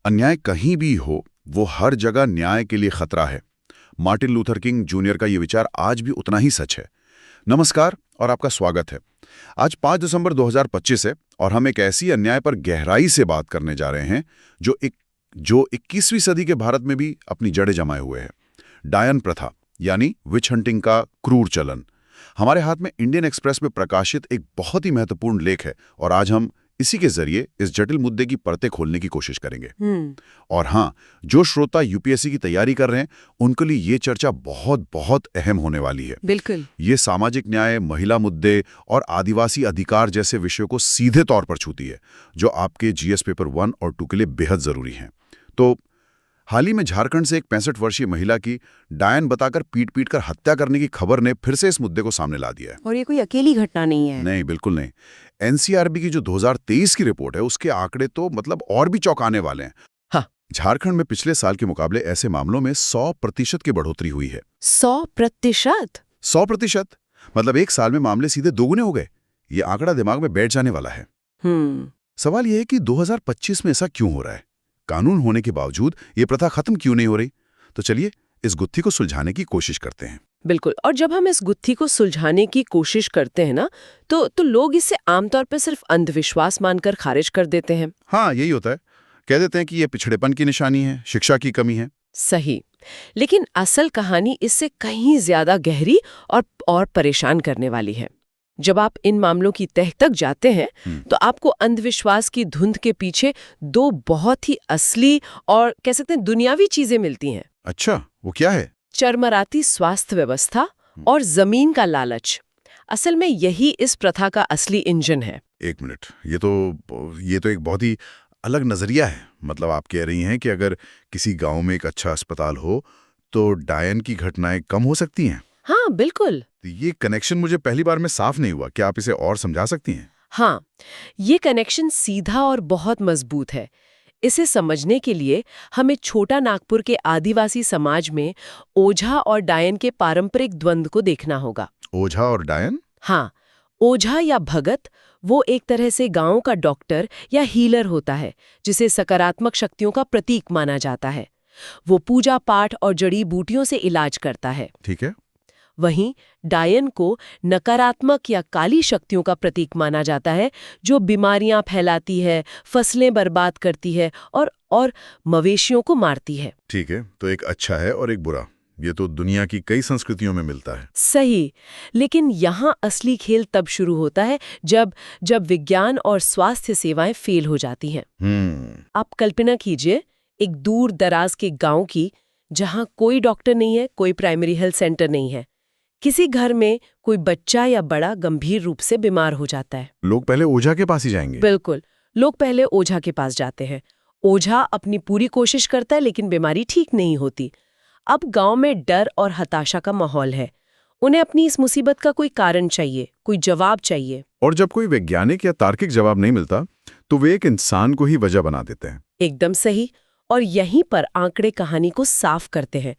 अन्याय कहीं भी हो, वो हर जगह न्याय के लिए खतरा है। मार्टिन लूथर किंग जूनियर का ये विचार आज भी उतना ही सच है। नमस्कार और आपका स्वागत है। आज 5 दिसंबर 2025 है और हम एक ऐसी अन्याय पर गहराई से बात करने जा रहे हैं जो 21वीं सदी के भारत में भी अपनी जड़ें जमाए हुए है। डायन प्रथा यानी विच हंटिंग का क्रूर चलन। हमारे हाथ में इंडियन एक्सप्रेस में प्रकाशित एक बहुत ही महत्वपूर्ण लेख है और आज हम इसी के जरिए इस जटिल मुद्दे की परतें खोलने की कोशिश करेंगे। और हाँ, जो श्रोता यूपीएससी की तैयारी कर रहे हैं उनके लिए ये चर्चा बहुत बहुत अहम होने वाली है। बिल्कुल। ये सामाजिक न्याय, महिला मुद्दे और आदिवासी अधिकार जैसे विषयों को सीधे तौर पर छूती है, जो आपके जीएस पेपर 1 और 2 के लिए बेहद जरूरी हैं। तो हाल ही में झारखंड से एक 65 वर्षीय महिला की डायन बताकर पीट कर हत्या करने की खबर ने फिर से इस मुद्दे को सामने ला दिया है। और ये कोई अकेली घटना नहीं है। नहीं, बिल्कुल नहीं। एनसीआरबी की जो 2023 की रिपोर्ट है उसके आंकड़े तो और भी चौंकाने वाले हैं। हाँ। झारखंड में पिछले साल के मुकाबले ऐसे मामलों में 100% की बढ़ोतरी हुई है। 100%? 100%? मतलब एक साल में मामले सीधे दोगुने हो गए। ये आंकड़ा दिमाग में बैठ जाने वाला है। सवाल यह है कि 2025 में ऐसा क्यों हो रहा है? कानून होने के बावजूद ये प्रथा खत्म क्यों नहीं हो रही? तो चलिए इस गुत्थी को सुलझाने की कोशिश करते हैं। बिल्कुल। और जब हम इस गुत्थी को सुलझाने की कोशिश करते हैं ना, तो लोग इसे आमतौर पर सिर्फ अंधविश्वास मानकर खारिज कर देते हैं। हाँ, यही होता है। कह देते हैं कि ये पिछड़ेपन की निशानी है, शिक्षा की कमी है। सही। लेकिन असल कहानी इससे कहीं ज्यादा गहरी और परेशान करने वाली है। जब आप इन मामलों की तह तक जाते हैं तो आपको अंधविश्वास की धुंध के पीछे दो बहुत ही असली और कह सकते हैं दुनियावी चीजें मिलती हैं। अच्छा, वो क्या है? चरमराती स्वास्थ्य व्यवस्था और जमीन का लालच। असल में यही इस प्रथा का असली इंजन है। एक मिनट, ये तो एक बहुत ही अलग नजरिया है। मतलब आप कह रही हैं कि अगर किसी गांव में एक अच्छा अस्पताल हो तो डायन की घटनाएं कम हो सकती हैं। हाँ, बिल्कुल। ये कनेक्शन मुझे पहली बार में साफ नहीं हुआ। क्या आप इसे और समझा सकती हैं? हाँ, ये कनेक्शन सीधा और बहुत मजबूत है। इसे समझने के लिए हमें छोटा नागपुर के आदिवासी समाज में ओझा और डायन के पारंपरिक द्वंद्व को देखना होगा। ओझा और डायन? हाँ, ओझा या भगत वो एक तरह से गांव का डॉक्टर या हीलर होता है, जिसे सकारात्मक शक्तियों का प्रतीक माना जाता है। वो पूजा पाठ और जड़ी बूटियों से इलाज करता है। ठीक है। वहीं डायन को नकारात्मक या काली शक्तियों का प्रतीक माना जाता है, जो बीमारियां फैलाती है, फसलें बर्बाद करती है और मवेशियों को मारती है। ठीक है, तो एक अच्छा है और एक बुरा। ये तो दुनिया की कई संस्कृतियों में मिलता है। सही। लेकिन यहाँ असली खेल तब शुरू होता है जब विज्ञान और स्वास्थ्य सेवाएं फेल हो जाती हैं। आप कल्पना कीजिए एक दूर दराज के गांव की, जहां कोई डॉक्टर नहीं है, कोई प्राइमरी हेल्थ सेंटर नहीं है। किसी घर में कोई बच्चा या बड़ा गंभीर रूप से बीमार हो जाता है। लोग पहले ओझा के पास ही जाएंगे? बिल्कुल, लोग पहले ओझा के पास जाते हैं। ओझा अपनी पूरी कोशिश करता है लेकिन बीमारी ठीक नहीं होती। अब गांव में डर और हताशा का माहौल है। उन्हें अपनी इस मुसीबत का कोई कारण चाहिए, कोई जवाब चाहिए। और जब कोई वैज्ञानिक या तार्किक जवाब नहीं मिलता तो वे एक इंसान को ही वजह बना देते हैं। एकदम सही। और यहीं पर आंकड़े कहानी को साफ करते हैं।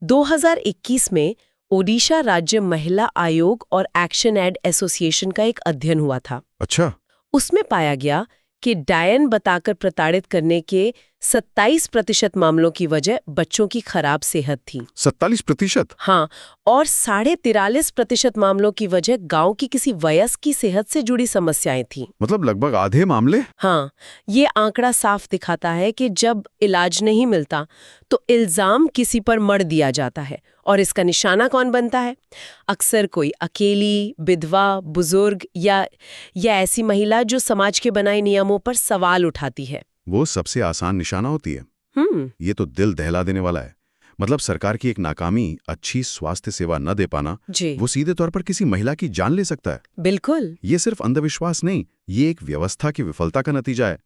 2021 में ओडिशा राज्य महिला आयोग और एक्शन एड एसोसिएशन का एक अध्ययन हुआ था। अच्छा। उसमें पाया गया कि डायन बताकर प्रताड़ित करने के 27% मामलों की वजह बच्चों की खराब सेहत थी। 47%? हाँ, और 43.5% मामलों की वजह गांव की किसी वयस्क की सेहत से जुड़ी समस्याएं थी। मतलब लगभग आधे मामले? हाँ, ये आंकड़ा साफ दिखाता है कि जब इलाज नहीं मिलता तो इल्जाम किसी पर मढ़ दिया जाता है। और इसका निशाना कौन बनता है? अक्सर कोई अकेली, विधवा, बुजुर्ग या ऐसी महिला जो समाज के बनाए नियमों पर सवाल उठाती है। वो सबसे आसान निशाना होती है। ये तो दिल दहला देने वाला है। मतलब सरकार की एक नाकामी, अच्छी स्वास्थ्य सेवा न दे पाना, वो सीधे तौर पर किसी महिला की जान ले सकता है। बिल्कुल। ये सिर्फ अंधविश्वास नहीं, ये एक व्यवस्था की विफलता का नतीजा है।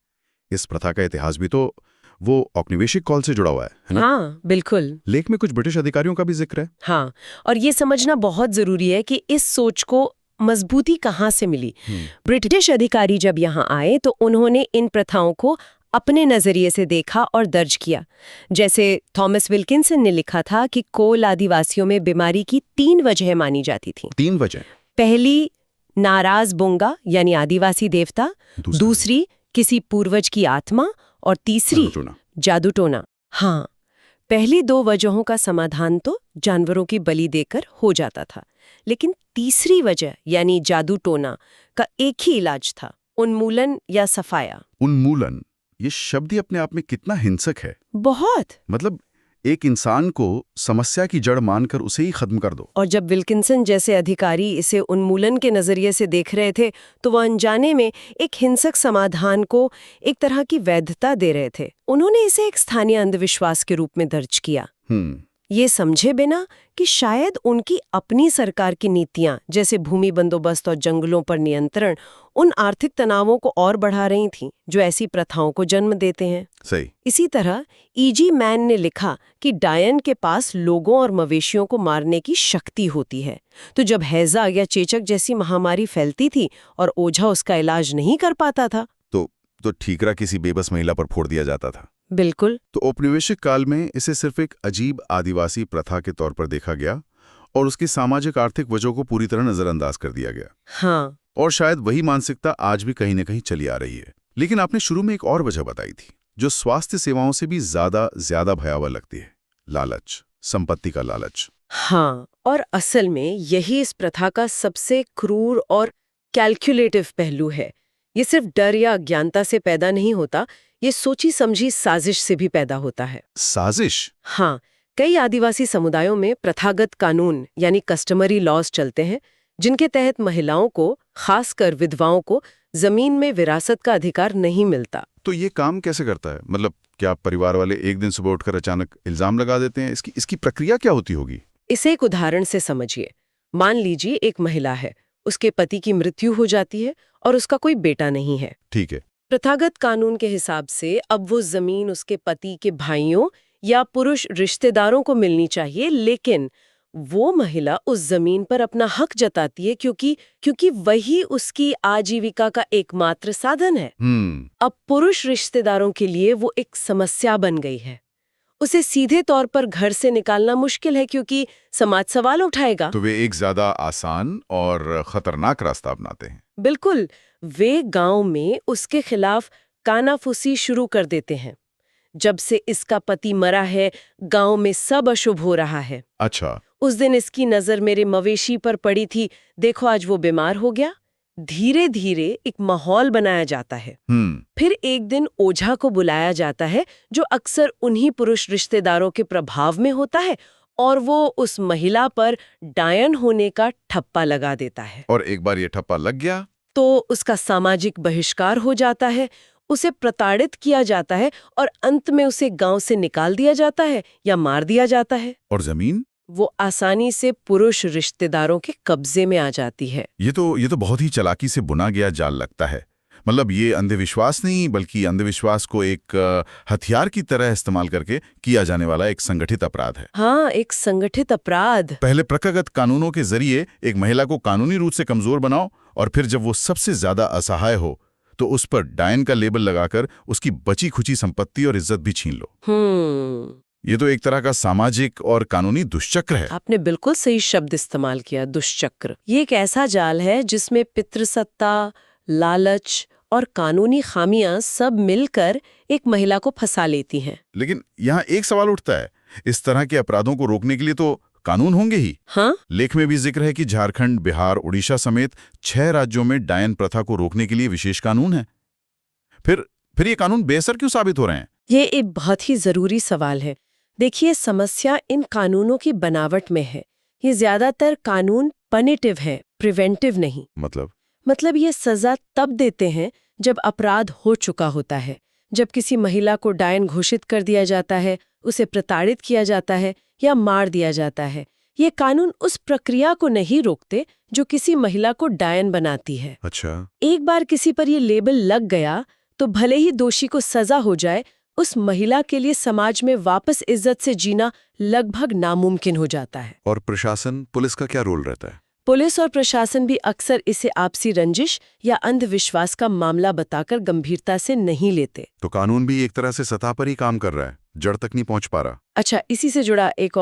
इस प्रथा का इतिहास भी तो वो औपनिवेशिक कॉल से जुड़ा हुआ है ना? हाँ, बिल्कुल। लेख में कुछ ब्रिटिश अधिकारियों का भी जिक्र है। हाँ, और ये समझना बहुत जरूरी है कि इस सोच को मजबूती कहाँ से मिली। ब्रिटिश अधिकारी जब यहाँ आए तो उन्होंने इन प्रथाओं को अपने नजरिए से देखा और दर्ज किया। जैसे थॉमस विल्किंसन ने लिखा था कि कोल आदिवासियों में बीमारी की 3 वजह मानी जाती थी। 3 वजह? पहली, नाराज बोंगा यानी आदिवासी देवता। दूसरी, किसी पूर्वज की आत्मा। और तीसरी, जादू टोना। हाँ, पहली 2 वजहों का समाधान तो जानवरों की बलि देकर हो जाता था, लेकिन तीसरी वजह यानी जादू टोना का एक ही इलाज था, उन्मूलन या सफाया। उन्मूलन, ये शब्द ही अपने आप में कितना हिंसक है। बहुत। मतलब एक इंसान को समस्या की जड़ मानकर उसे ही खत्म कर दो। और जब विल्किंसन जैसे अधिकारी इसे उन्मूलन के नजरिए से देख रहे थे तो वो अनजाने में एक हिंसक समाधान को एक तरह की वैधता दे रहे थे। उन्होंने इसे एक स्थानीय अंधविश्वास के रूप में दर्ज किया, ये समझे बिना कि शायद उनकी अपनी सरकार की नीतियां जैसे भूमि बंदोबस्त और जंगलों पर नियंत्रण उन आर्थिक तनावों को और बढ़ा रही थीं जो ऐसी प्रथाओं को जन्म देते हैं। सही। इसी तरह E.G. मैन ने लिखा कि डायन के पास लोगों और मवेशियों को मारने की शक्ति होती है, तो जब हैजा या चेचक जैसी महामारी फैलती थी और ओझा उसका इलाज नहीं कर पाता था तो ठीकरा किसी बेबस महिला पर फोड़ दिया जाता था। बिल्कुल। तो औपनिवेशिक काल में इसे सिर्फ एक अजीब आदिवासी प्रथा के तौर पर देखा गया और उसकी सामाजिक आर्थिक वजहों को पूरी तरह नजरअंदाज कर दिया गया। हाँ। और शायद वही मानसिकता आज भी कहीं न कहीं चली आ रही है। लेकिन आपने शुरू में एक और वजह बताई थी जो स्वास्थ्य सेवाओं से भी ज्यादा भयावह लगती है, लालच, संपत्ति का लालच। हाँ, और असल में यही इस प्रथा का सबसे क्रूर और कैलकुलेटिव पहलू है। ये सिर्फ डर या अज्ञानता से पैदा नहीं होता, ये सोची समझी साजिश से भी पैदा होता है। साजिश? हाँ, कई आदिवासी समुदायों में प्रथागत कानून यानी कस्टमरी लॉज चलते हैं जिनके तहत महिलाओं को, खासकर विधवाओं को, जमीन में विरासत का अधिकार नहीं मिलता। तो ये काम कैसे करता है? मतलब क्या परिवार वाले एक दिन सुबह उठकर अचानक इल्जाम लगा देते हैं? इसकी प्रक्रिया क्या होती होगी? इसे एक उदाहरण से समझिए। मान लीजिए एक महिला है, उसके पति की मृत्यु हो जाती है और उसका कोई बेटा नहीं है। ठीक है। प्रथागत कानून के हिसाब से अब वो जमीन उसके पति के भाइयों या पुरुष रिश्तेदारों को मिलनी चाहिए, लेकिन वो महिला उस जमीन पर अपना हक जताती है क्योंकि वही उसकी आजीविका का एकमात्र साधन है। अब पुरुष रिश्तेदारों के लिए वो एक समस्या बन गई है। उसे सीधे तौर पर घर से निकालना मुश्किल है क्योंकि समाज सवाल उठाएगा। तो वे एक ज्यादा आसान और खतरनाक रास्ता अपनाते हैं। बिल्कुल, वे गांव में उसके खिलाफ कानाफूसी शुरू कर देते हैं। जब से इसका पति मरा है, गांव में सब अशुभ हो रहा है। अच्छा। उस दिन इसकी नजर मेरे मवेशी पर पड़ी थी, देखो आज वो बीमार हो गया। धीरे धीरे एक माहौल बनाया जाता है। फिर एक दिन ओझा को बुलाया जाता है जो अक्सर उन्हीं पुरुष रिश्तेदारों के प्रभाव में होता है, और वो उस महिला पर डायन होने का ठप्पा लगा देता है। और एक बार ये ठप्पा लग गया तो उसका सामाजिक बहिष्कार हो जाता है, उसे प्रताड़ित किया जाता है और अंत में उसे गांव से निकाल दिया जाता है या मार दिया जाता है। और जमीन? वो आसानी से पुरुष रिश्तेदारों के कब्जे में आ जाती है। ये तो बहुत ही चालाकी से बुना गया जाल लगता है। मतलब ये अंधविश्वास नहीं, बल्कि अंधविश्वास को एक हथियार की तरह इस्तेमाल करके किया जाने वाला एक संगठित अपराध है। हाँ, एक संगठित अपराध। पहले प्रथागत कानूनों के जरिए एक महिला को कानूनी रूप से कमजोर बनाओ, और फिर जब वो सबसे ज्यादा असहाय हो तो उस पर डायन का लेबल लगाकर उसकी बची खुची संपत्ति और इज्जत भी छीन लो। ये तो एक तरह का सामाजिक और कानूनी दुष्चक्र है। आपने बिल्कुल सही शब्द इस्तेमाल किया, दुष्चक्र। ये एक ऐसा जाल है जिसमें पितृसत्ता, लालच और कानूनी खामियां सब मिलकर एक महिला को फंसा लेती हैं। लेकिन यहाँ एक सवाल उठता है, इस तरह के अपराधों को रोकने के लिए तो कानून होंगे ही। हाँ? लेख में भी जिक्र है कि झारखंड, बिहार, उड़ीसा समेत 6 राज्यों में डायन प्रथा को रोकने के लिए विशेष कानून है। फिर ये कानून बेअसर क्यों साबित हो रहे हैं? ये एक बहुत ही जरूरी सवाल है। देखिए, समस्या इन कानूनों की बनावट में है। ये ज्यादातर कानून पनिटिव है, प्रिवेंटिव नहीं। मतलब ये सजा तब देते हैं जब अपराध हो चुका होता है, जब किसी महिला को डायन घोषित कर दिया जाता है, उसे प्रताड़ित किया जाता है या मार दिया जाता है। ये कानून उस प्रक्रिया को नहीं रोकते जो किसी महिला को डायन बनाती है। अच्छा। एक बार किसी पर ये लेबल लग गया तो भले ही दोषी को सजा हो जाए, उस महिला के लिए समाज में वापस इज्जत से जीना लगभग नामुमकिन हो जाता है। और प्रशासन, पुलिस का क्या रोल रहता है? पुलिस और प्रशासन भी अक्सर इसे आपसी रंजिश या अंधविश्वास का मामला बताकर गंभीरता से नहीं लेते। तो कानून भी एक तरह से सतह पर ही काम कर रहा है, जड़ तक नहीं पहुंच पा रहा। अच्छा, इसी से जुड़ा एक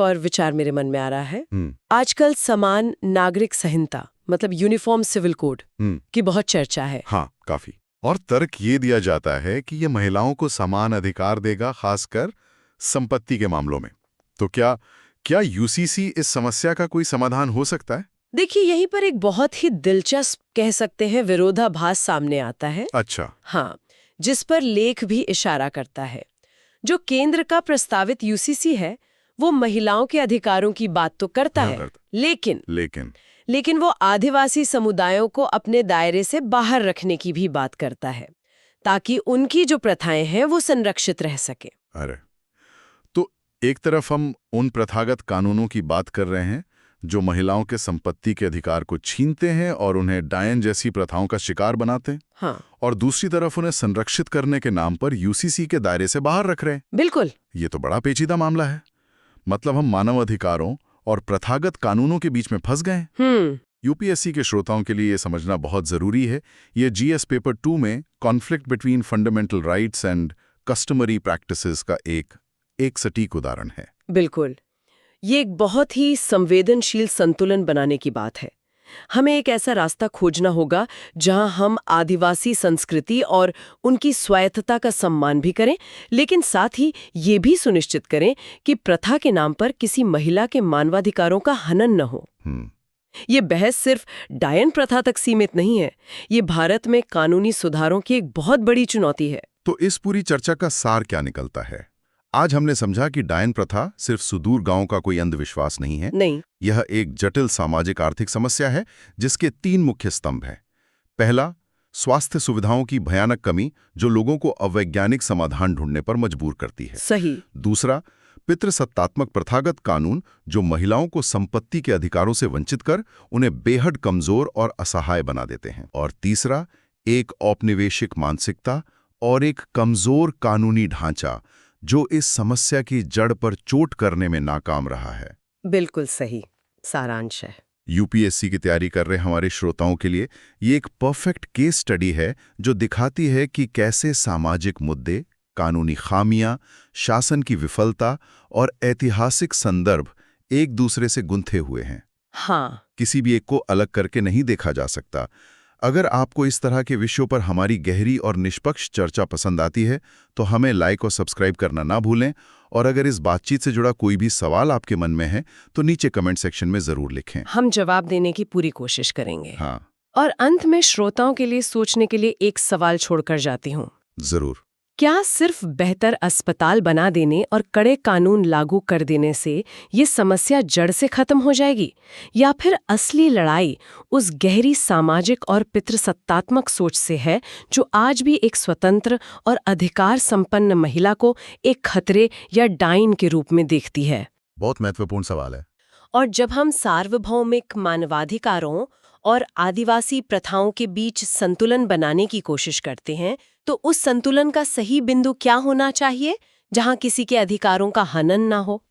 और विचार मेरे मन में आ रहा है। आजकल समान नागरिक संहिता, मतलब यूनिफॉर्म सिविल कोड की बहुत चर्चा है। हाँ, काफी। और तर्क ये दिया जाता है कि ये महिलाओं को समान अधिकार देगा, खासकर संपत्ति के मामलों में। तो क्या यूसीसी इस समस्या का कोई समाधान हो सकता है? देखिए, यहीं पर एक बहुत ही दिलचस्प कह सकते हैं विरोधाभास सामने आता है। अच्छा। हाँ, जिस पर लेख भी इशारा करता है। जो केंद्र का प्रस्तावित यूसीसी है वो महिलाओं के अधिकारों की बात तो करता है, लेकिन वो आदिवासी समुदायों को अपने दायरे से बाहर रखने की भी बात करता है, ताकि उनकी जो प्रथाएं हैं वो संरक्षित रह सके। अरे, तो एक तरफ हम उन प्रथागत कानूनों की बात कर रहे हैं जो महिलाओं के संपत्ति के अधिकार को छीनते हैं और उन्हें डायन जैसी प्रथाओं का शिकार बनाते हैं। हाँ। और दूसरी तरफ उन्हें संरक्षित करने के नाम पर यूसीसी के दायरे से बाहर रख रहे हैं। बिल्कुल। ये तो बड़ा पेचीदा मामला है। मतलब हम मानव अधिकारों और प्रथागत कानूनों के बीच में फंस गए। यूपीएससी के श्रोताओं के लिए ये समझना बहुत जरूरी है। ये जीएस पेपर 2 में conflict between fundamental rights and customary practices का एक सटीक उदाहरण है। बिल्कुल, ये एक बहुत ही संवेदनशील संतुलन बनाने की बात है। हमें एक ऐसा रास्ता खोजना होगा जहां हम आदिवासी संस्कृति और उनकी स्वायत्तता का सम्मान भी करें, लेकिन साथ ही ये भी सुनिश्चित करें कि प्रथा के नाम पर किसी महिला के मानवाधिकारों का हनन न हो। ये बहस सिर्फ डायन प्रथा तक सीमित नहीं है, ये भारत में कानूनी सुधारों की एक बहुत बड़ी चुनौती है। तो इस पूरी चर्चा का सार क्या निकलता है? आज हमने समझा कि डायन प्रथा सिर्फ सुदूर गांव का कोई अंधविश्वास नहीं है। नहीं, यह एक जटिल सामाजिक आर्थिक समस्या है जिसके 3 मुख्य स्तंभ हैं। पहला, स्वास्थ्य सुविधाओं की भयानक कमी जो लोगों को अवैज्ञानिक समाधान ढूंढने पर मजबूर करती है। सही। दूसरा, पितृसत्तात्मक प्रथागत कानून जो महिलाओं को संपत्ति के अधिकारों से वंचित कर उन्हें बेहद कमजोर और असहाय बना देते हैं। और तीसरा, एक औपनिवेशिक मानसिकता और एक कमजोर कानूनी ढांचा जो इस समस्या की जड़ पर चोट करने में नाकाम रहा है। बिल्कुल सही सारांश है। यूपीएससी की तैयारी कर रहे हमारे श्रोताओं के लिए ये एक परफेक्ट केस स्टडी है जो दिखाती है कि कैसे सामाजिक मुद्दे, कानूनी खामियां, शासन की विफलता और ऐतिहासिक संदर्भ एक दूसरे से गुंथे हुए हैं। हाँ, किसी भी एक को अलग करके नहीं देखा जा सकता। अगर आपको इस तरह के विषयों पर हमारी गहरी और निष्पक्ष चर्चा पसंद आती है तो हमें लाइक और सब्सक्राइब करना ना भूलें। और अगर इस बातचीत से जुड़ा कोई भी सवाल आपके मन में है तो नीचे कमेंट सेक्शन में जरूर लिखें। हम जवाब देने की पूरी कोशिश करेंगे। हाँ। और अंत में श्रोताओं के लिए सोचने के लिए एक सवाल छोड़कर जाती हूँ। जरूर। क्या सिर्फ बेहतर अस्पताल बना देने और कड़े कानून लागू कर देने से ये समस्या जड़ से खत्म हो जाएगी, या फिर असली लड़ाई उस गहरी सामाजिक और पितृसत्तात्मक सोच से है जो आज भी एक स्वतंत्र और अधिकार संपन्न महिला को एक खतरे या डायन के रूप में देखती है? बहुत महत्वपूर्ण सवाल है। और जब हम सार्वभौमिक मानवाधिकारों और आदिवासी प्रथाओं के बीच संतुलन बनाने की कोशिश करते हैं तो उस संतुलन का सही बिंदु क्या होना चाहिए जहां किसी के अधिकारों का हनन ना हो?